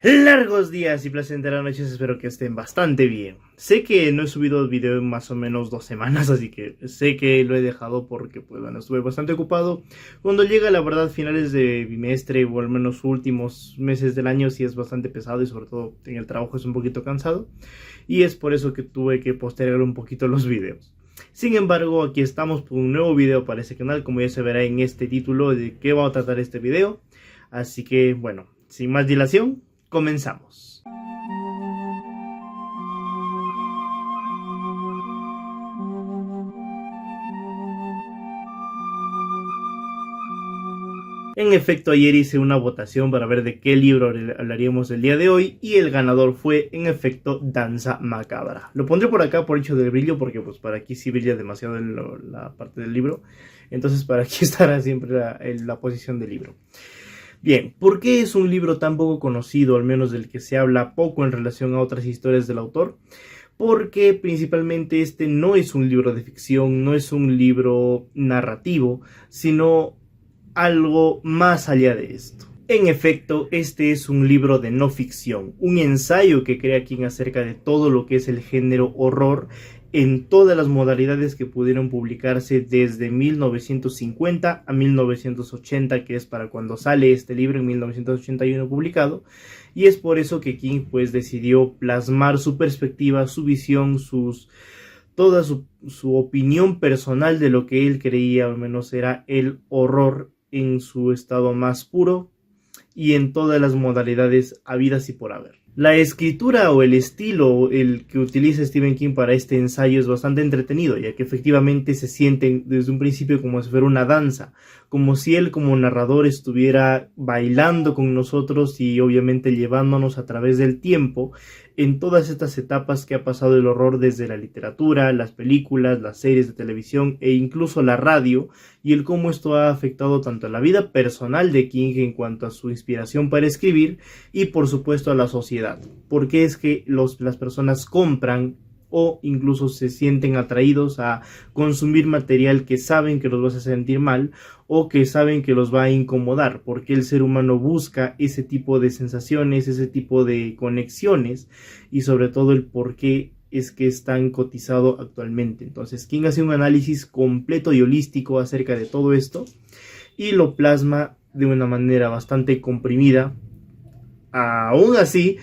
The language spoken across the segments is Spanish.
Largos días y placenteras noches, espero que estén bastante bien. Sé que no he subido video en más o menos 2 semanas, así que sé que lo he dejado porque, pues bueno, estuve bastante ocupado. Cuando llega, la verdad, finales de bimestre o al menos últimos meses del año, sí es bastante pesado y sobre todo en el trabajo es un poquito cansado. Y es por eso que tuve que postergar un poquito los videos. Sin embargo, aquí estamos por un nuevo video para este canal, como ya se verá en este título de qué va a tratar este video. Así que, bueno, sin más dilación, comenzamos. En efecto, ayer hice una votación para ver de qué libro hablaríamos el día de hoy y el ganador fue, en efecto, Danza Macabra. Lo pondré por acá por hecho del brillo porque pues para aquí sí brilla demasiado la parte del libro. Entonces para aquí estará siempre la posición del libro. Bien, ¿por qué es un libro tan poco conocido, al menos del que se habla poco en relación a otras historias del autor? Porque principalmente este no es un libro de ficción, no es un libro narrativo, sino algo más allá de esto. En efecto, este es un libro de no ficción, un ensayo que crea King acerca de todo lo que es el género horror en todas las modalidades que pudieron publicarse desde 1950 a 1980, que es para cuando sale este libro en 1981 publicado, y es por eso que King pues decidió plasmar su perspectiva, su visión, toda su opinión personal de lo que él creía, al menos era el horror en su estado más puro y en todas las modalidades habidas y por haber. La escritura o el estilo el que utiliza Stephen King para este ensayo es bastante entretenido, ya que efectivamente se sienten desde un principio como si fuera una danza, como si él como narrador estuviera bailando con nosotros y obviamente llevándonos a través del tiempo en todas estas etapas que ha pasado el horror desde la literatura, las películas, las series de televisión e incluso la radio, y el cómo esto ha afectado tanto a la vida personal de King en cuanto a su inspiración para escribir y por supuesto a la sociedad. Porque es que las personas compran o incluso se sienten atraídos a consumir material que saben que los va a hacer sentir mal o que saben que los va a incomodar, porque el ser humano busca ese tipo de sensaciones, ese tipo de conexiones y sobre todo el por qué es que es tan cotizado actualmente. Entonces King hace un análisis completo y holístico acerca de todo esto y lo plasma de una manera bastante comprimida, aún así,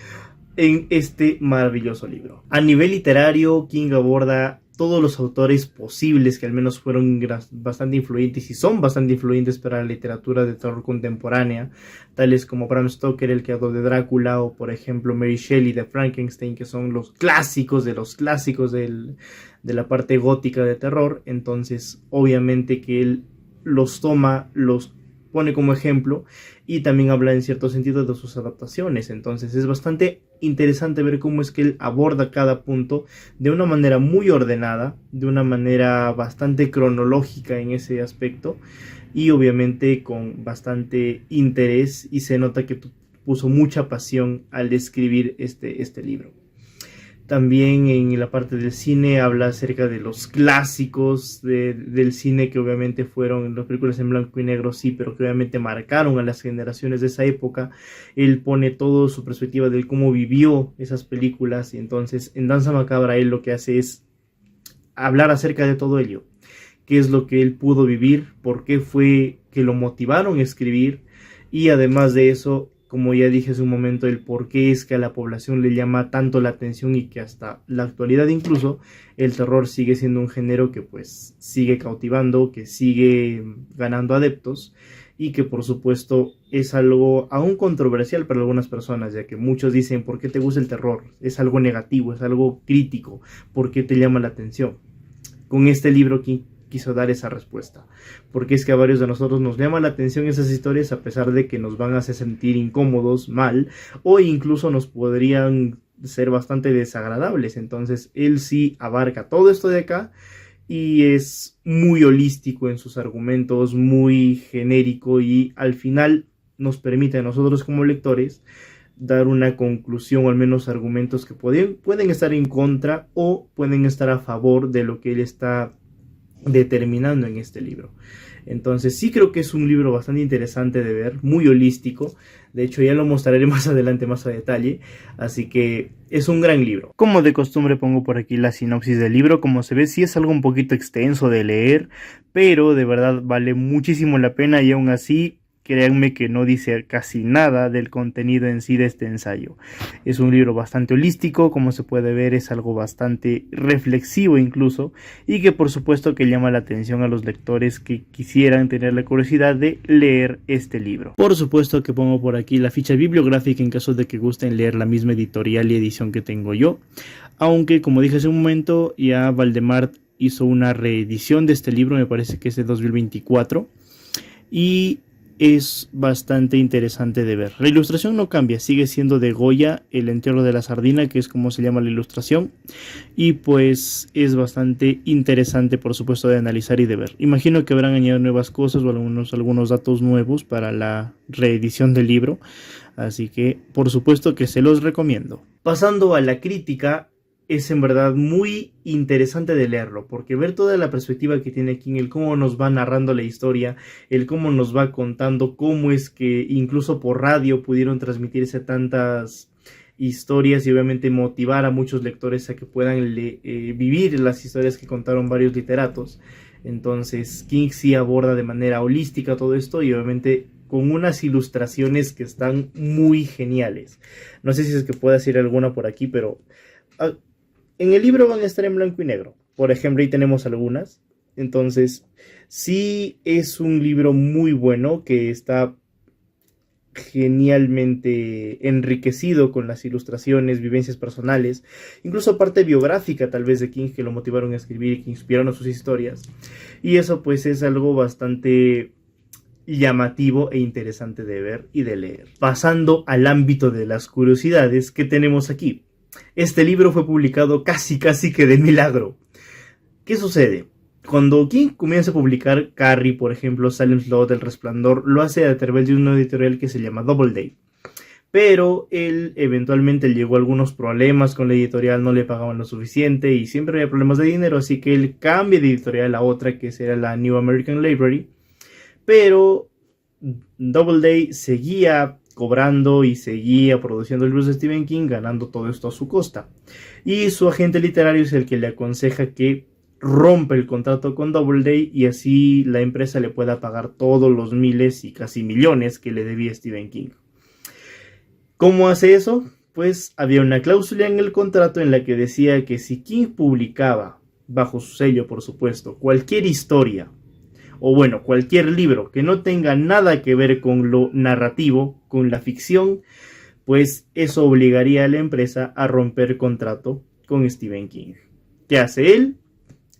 en este maravilloso libro. A nivel literario, King aborda todos los autores posibles que al menos fueron bastante influyentes y son bastante influyentes para la literatura de terror contemporánea, tales como Bram Stoker, el creador de Drácula, o por ejemplo Mary Shelley de Frankenstein, que son los clásicos de los clásicos de la parte gótica de terror. Entonces obviamente que él los toma, los pone como ejemplo y también habla en cierto sentido de sus adaptaciones. Entonces es bastante interesante ver cómo es que él aborda cada punto de una manera muy ordenada, de una manera bastante cronológica en ese aspecto y obviamente con bastante interés, y se nota que puso mucha pasión al escribir este libro. También en la parte del cine habla acerca de los clásicos del cine, que obviamente fueron las películas en blanco y negro, sí, pero que obviamente marcaron a las generaciones de esa época. Él pone toda su perspectiva de cómo vivió esas películas, y entonces en Danza Macabra él lo que hace es hablar acerca de todo ello. Qué es lo que él pudo vivir, por qué fue que lo motivaron a escribir, y además de eso, como ya dije hace un momento, el por qué es que a la población le llama tanto la atención y que hasta la actualidad incluso el terror sigue siendo un género que pues sigue cautivando, que sigue ganando adeptos y que por supuesto es algo aún controversial para algunas personas, ya que muchos dicen: ¿por qué te gusta el terror? Es algo negativo, es algo crítico, ¿por qué te llama la atención? Con este libro quiso dar esa respuesta, porque es que a varios de nosotros nos llama la atención esas historias, a pesar de que nos van a hacer sentir incómodos, mal, o incluso nos podrían ser bastante desagradables. Entonces él sí abarca todo esto de acá y es muy holístico en sus argumentos, muy genérico, y al final nos permite a nosotros como lectores dar una conclusión o al menos argumentos que pueden estar en contra o pueden estar a favor de lo que él está determinando en este libro. Entonces sí creo que es un libro bastante interesante de ver, muy holístico, De hecho, ya lo mostraré más adelante, más a detalle. Así que es un gran libro. Como de costumbre pongo por aquí la sinopsis del libro. Como se ve, sí es algo un poquito extenso de leer, pero de verdad vale muchísimo la pena y aún así, créanme que no dice casi nada del contenido en sí de este ensayo. Es un libro bastante holístico, como se puede ver es algo bastante reflexivo incluso, y que por supuesto que llama la atención a los lectores que quisieran tener la curiosidad de leer este libro. Por supuesto que pongo por aquí la ficha bibliográfica en caso de que gusten leer la misma editorial y edición que tengo yo, aunque como dije hace un momento, ya Valdemar hizo una reedición de este libro, me parece que es de 2024, y es bastante interesante de ver. La ilustración no cambia, sigue siendo de Goya, el entierro de la sardina, que es como se llama la ilustración, y pues es bastante interesante por supuesto de analizar y de ver. Imagino que habrán añadido nuevas cosas o algunos datos nuevos para la reedición del libro, así que por supuesto que se los recomiendo. Pasando a la crítica, es en verdad muy interesante de leerlo, porque ver toda la perspectiva que tiene King, el cómo nos va narrando la historia, el cómo nos va contando cómo es que incluso por radio pudieron transmitirse tantas historias y obviamente motivar a muchos lectores a que puedan vivir las historias que contaron varios literatos. Entonces King sí aborda de manera holística todo esto y obviamente con unas ilustraciones que están muy geniales. No sé si es que pueda decir alguna por aquí, pero en el libro van a estar en blanco y negro. Por ejemplo, ahí tenemos algunas. Entonces, sí es un libro muy bueno que está genialmente enriquecido con las ilustraciones, vivencias personales, incluso parte biográfica tal vez de King que lo motivaron a escribir y que inspiraron a sus historias. Y eso pues es algo bastante llamativo e interesante de ver y de leer. Pasando al ámbito de las curiosidades que tenemos aquí. Este libro fue publicado casi que de milagro. ¿Qué sucede? Cuando King comienza a publicar Carrie, por ejemplo, Salem Slot, El Resplandor, lo hace a través de una editorial que se llama Doubleday. Pero él eventualmente llegó a algunos problemas con la editorial, no le pagaban lo suficiente y siempre había problemas de dinero, así que él cambia de editorial a otra que será la New American Library. Pero Doubleday seguía cobrando y seguía produciendo libros de Stephen King, ganando todo esto a su costa. Y su agente literario es el que le aconseja que rompa el contrato con Doubleday y así la empresa le pueda pagar todos los miles y casi millones que le debía Stephen King. ¿Cómo hace eso? Pues había una cláusula en el contrato en la que decía que si King publicaba, bajo su sello por supuesto, cualquier historia o bueno, cualquier libro que no tenga nada que ver con lo narrativo, con la ficción, pues eso obligaría a la empresa a romper contrato con Stephen King. ¿Qué hace él?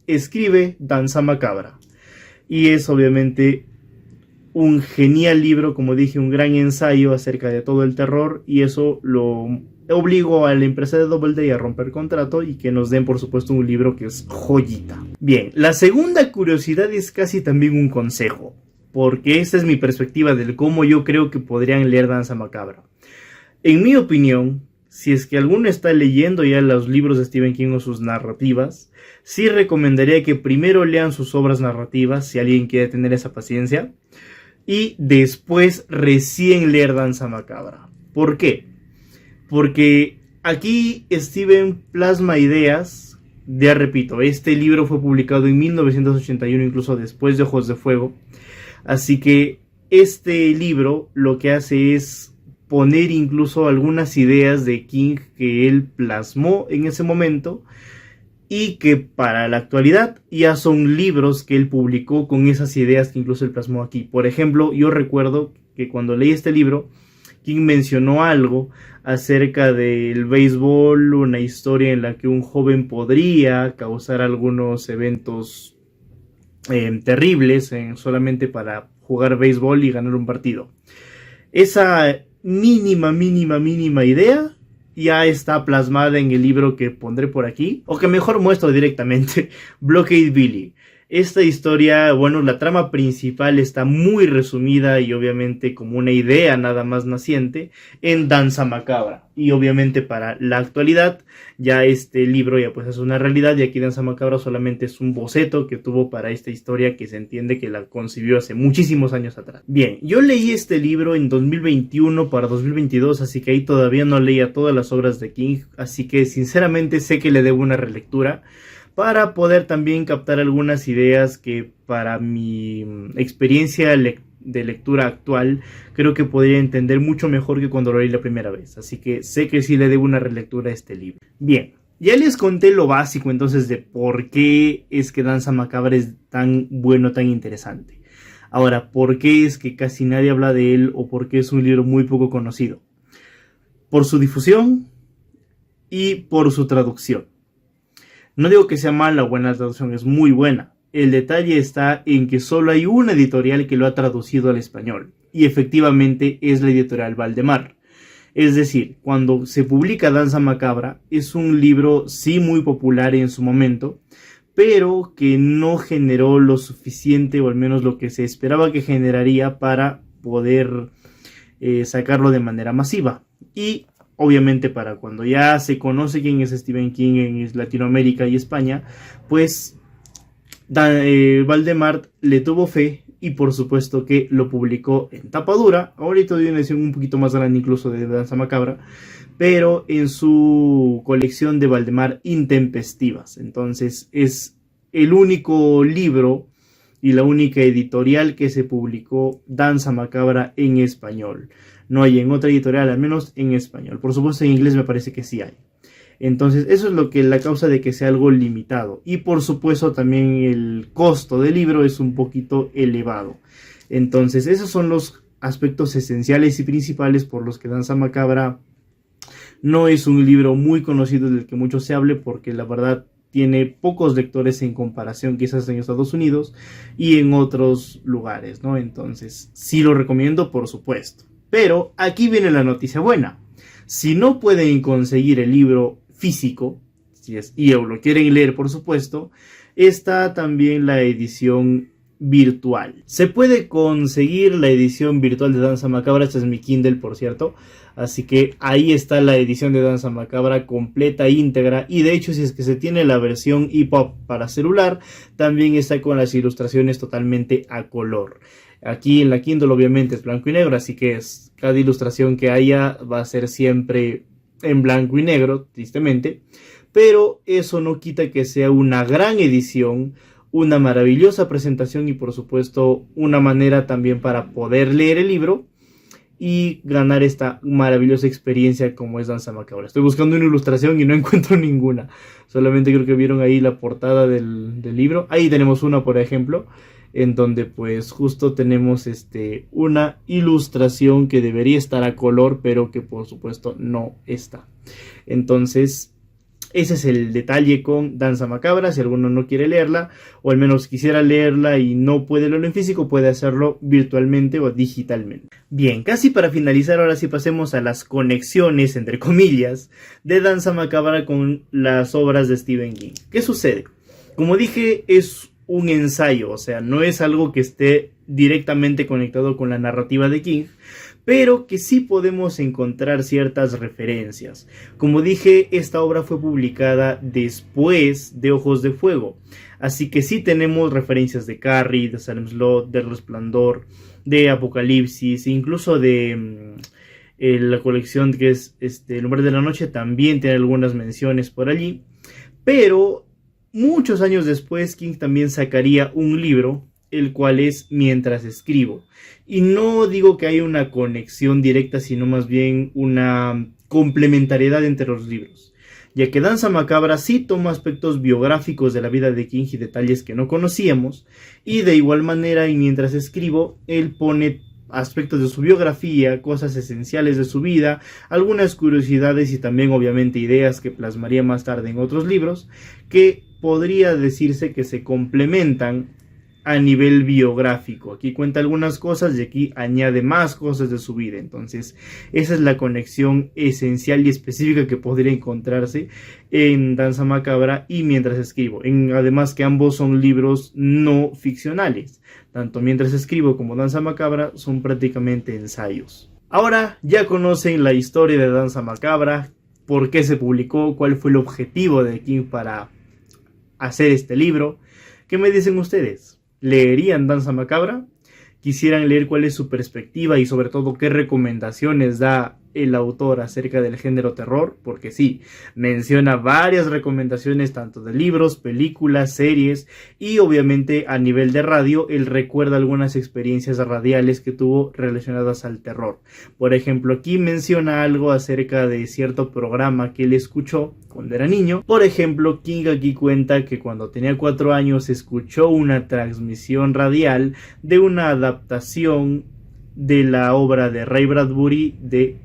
Escribe Danza Macabra. Y es obviamente un genial libro, como dije, un gran ensayo acerca de todo el terror, y eso lo obligó a la empresa de Doubleday a romper contrato y que nos den por supuesto un libro que es joyita. Bien, la segunda curiosidad es casi también un consejo, porque esta es mi perspectiva de cómo yo creo que podrían leer Danza Macabra. En mi opinión, si es que alguno está leyendo ya los libros de Stephen King o sus narrativas, sí recomendaría que primero lean sus obras narrativas, si alguien quiere tener esa paciencia, y después recién leer Danza Macabra. ¿Por qué? Porque aquí Steven plasma ideas, ya repito, este libro fue publicado en 1981, incluso después de Ojos de Fuego, así que este libro lo que hace es poner incluso algunas ideas de King que él plasmó en ese momento y que para la actualidad ya son libros que él publicó con esas ideas que incluso él plasmó aquí. Por ejemplo, yo recuerdo que cuando leí este libro, King mencionó algo acerca del béisbol, una historia en la que un joven podría causar algunos eventos terribles solamente para jugar béisbol y ganar un partido. Esa mínima idea ya está plasmada en el libro que pondré por aquí, o que mejor muestro directamente, Blockade Billy. Esta historia, bueno, la trama principal está muy resumida y obviamente como una idea nada más naciente en Danza Macabra. Y obviamente para la actualidad ya este libro ya pues es una realidad, y aquí Danza Macabra solamente es un boceto que tuvo para esta historia que se entiende que la concibió hace muchísimos años atrás. Bien, yo leí este libro en 2021 para 2022, así que ahí todavía no leía todas las obras de King, así que sinceramente sé que le debo una relectura para poder también captar algunas ideas que para mi experiencia de lectura actual creo que podría entender mucho mejor que cuando lo leí la primera vez. Así que sé que sí le debo una relectura a este libro. Bien, ya les conté lo básico entonces de por qué es que Danza Macabra es tan bueno, tan interesante. Ahora, ¿por qué es que casi nadie habla de él o por qué es un libro muy poco conocido? Por su difusión y por su traducción. No digo que sea mala o buena, la traducción es muy buena. El detalle está en que solo hay una editorial que lo ha traducido al español, y efectivamente es la editorial Valdemar. Es decir, cuando se publica Danza Macabra, es un libro sí muy popular en su momento, pero que no generó lo suficiente, o al menos lo que se esperaba que generaría para poder sacarlo de manera masiva. Y obviamente para cuando ya se conoce quién es Stephen King en Latinoamérica y España, pues Valdemar le tuvo fe y por supuesto que lo publicó en tapa dura. Ahorita hay una edición un poquito más grande incluso de Danza Macabra, pero en su colección de Valdemar Intempestivas. Entonces es el único libro y la única editorial que se publicó Danza Macabra en español. No hay en otra editorial, al menos en español. Por supuesto en inglés me parece que sí hay. Entonces eso es lo que la causa de que sea algo limitado. Y por supuesto también el costo del libro es un poquito elevado. Entonces esos son los aspectos esenciales y principales por los que Danza Macabra no es un libro muy conocido del que mucho se hable, porque la verdad tiene pocos lectores en comparación quizás en Estados Unidos y en otros lugares, ¿no? Entonces sí lo recomiendo, por supuesto. Pero aquí viene la noticia buena. Si no pueden conseguir el libro físico, y lo quieren leer por supuesto, está también la edición virtual. Se puede conseguir la edición virtual de Danza Macabra. Esta es mi Kindle, por cierto. Así que ahí está la edición de Danza Macabra completa, íntegra. Y de hecho, si es que se tiene la versión EPUB para celular, también está con las ilustraciones totalmente a color. Aquí en la Kindle obviamente es blanco y negro, así que cada ilustración que haya va a ser siempre en blanco y negro, tristemente. Pero eso no quita que sea una gran edición, una maravillosa presentación y por supuesto una manera también para poder leer el libro y ganar esta maravillosa experiencia como es Danza Macabra. Estoy buscando una ilustración y no encuentro ninguna. Solamente creo que vieron ahí la portada del libro. Ahí tenemos una, por ejemplo, en donde pues justo tenemos una ilustración que debería estar a color, pero que por supuesto no está. Entonces ese es el detalle con Danza Macabra. Si alguno no quiere leerla, o al menos quisiera leerla y no puede leerlo en físico, puede hacerlo virtualmente o digitalmente. Bien, casi para finalizar, ahora sí pasemos a las conexiones, entre comillas, de Danza Macabra con las obras de Stephen King. ¿Qué sucede? Como dije, es un ensayo, o sea, no es algo que esté directamente conectado con la narrativa de King, pero que sí podemos encontrar ciertas referencias. Como dije, esta obra fue publicada después de Ojos de Fuego, así que sí tenemos referencias de Carrie, de Salem Slot, de Resplandor, de Apocalipsis, incluso de la colección que es El Hombre de la Noche, también tiene algunas menciones por allí, pero muchos años después King también sacaría un libro, el cual es Mientras escribo. Y no digo que haya una conexión directa, sino más bien una complementariedad entre los libros, ya que Danza Macabra sí toma aspectos biográficos de la vida de King y detalles que no conocíamos, y de igual manera, y Mientras escribo, él pone aspectos de su biografía, cosas esenciales de su vida, algunas curiosidades y también obviamente ideas que plasmaría más tarde en otros libros, que podría decirse que se complementan a nivel biográfico. Aquí cuenta algunas cosas y aquí añade más cosas de su vida. Entonces, esa es la conexión esencial y específica que podría encontrarse en Danza Macabra y Mientras Escribo. Además que ambos son libros no ficcionales. Tanto Mientras Escribo como Danza Macabra son prácticamente ensayos. Ahora ya conocen la historia de Danza Macabra, por qué se publicó, cuál fue el objetivo de King para hacer este libro. ¿Qué me dicen ustedes? ¿Leerían Danza Macabra? ¿Quisieran leer cuál es su perspectiva y sobre todo qué recomendaciones da el autor acerca del género terror? Porque sí, menciona varias recomendaciones tanto de libros, películas, series y obviamente a nivel de radio él recuerda algunas experiencias radiales que tuvo relacionadas al terror. Por ejemplo, aquí menciona algo acerca de cierto programa que él escuchó cuando era niño. Por ejemplo, King aquí cuenta que cuando tenía 4 años escuchó una transmisión radial de una adaptación de la obra de Ray Bradbury de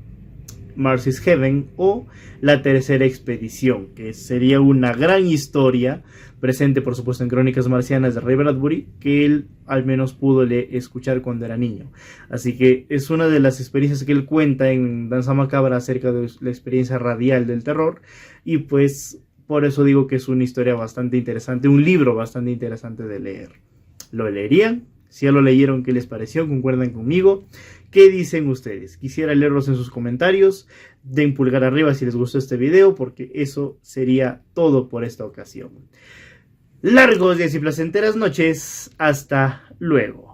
Marcy's Heaven o La Tercera Expedición, que sería una gran historia presente por supuesto en Crónicas Marcianas de Ray Bradbury, que él al menos pudo escuchar cuando era niño. Así que es una de las experiencias que él cuenta en Danza Macabra acerca de la experiencia radial del terror, y pues por eso digo que es una historia bastante interesante, un libro bastante interesante de leer. ¿Lo leerían? Si ya lo leyeron, ¿qué les pareció? ¿Concuerdan conmigo? ¿Qué dicen ustedes? Quisiera leerlos en sus comentarios. Den pulgar arriba si les gustó este video, porque eso sería todo por esta ocasión. Largos días y placenteras noches. Hasta luego.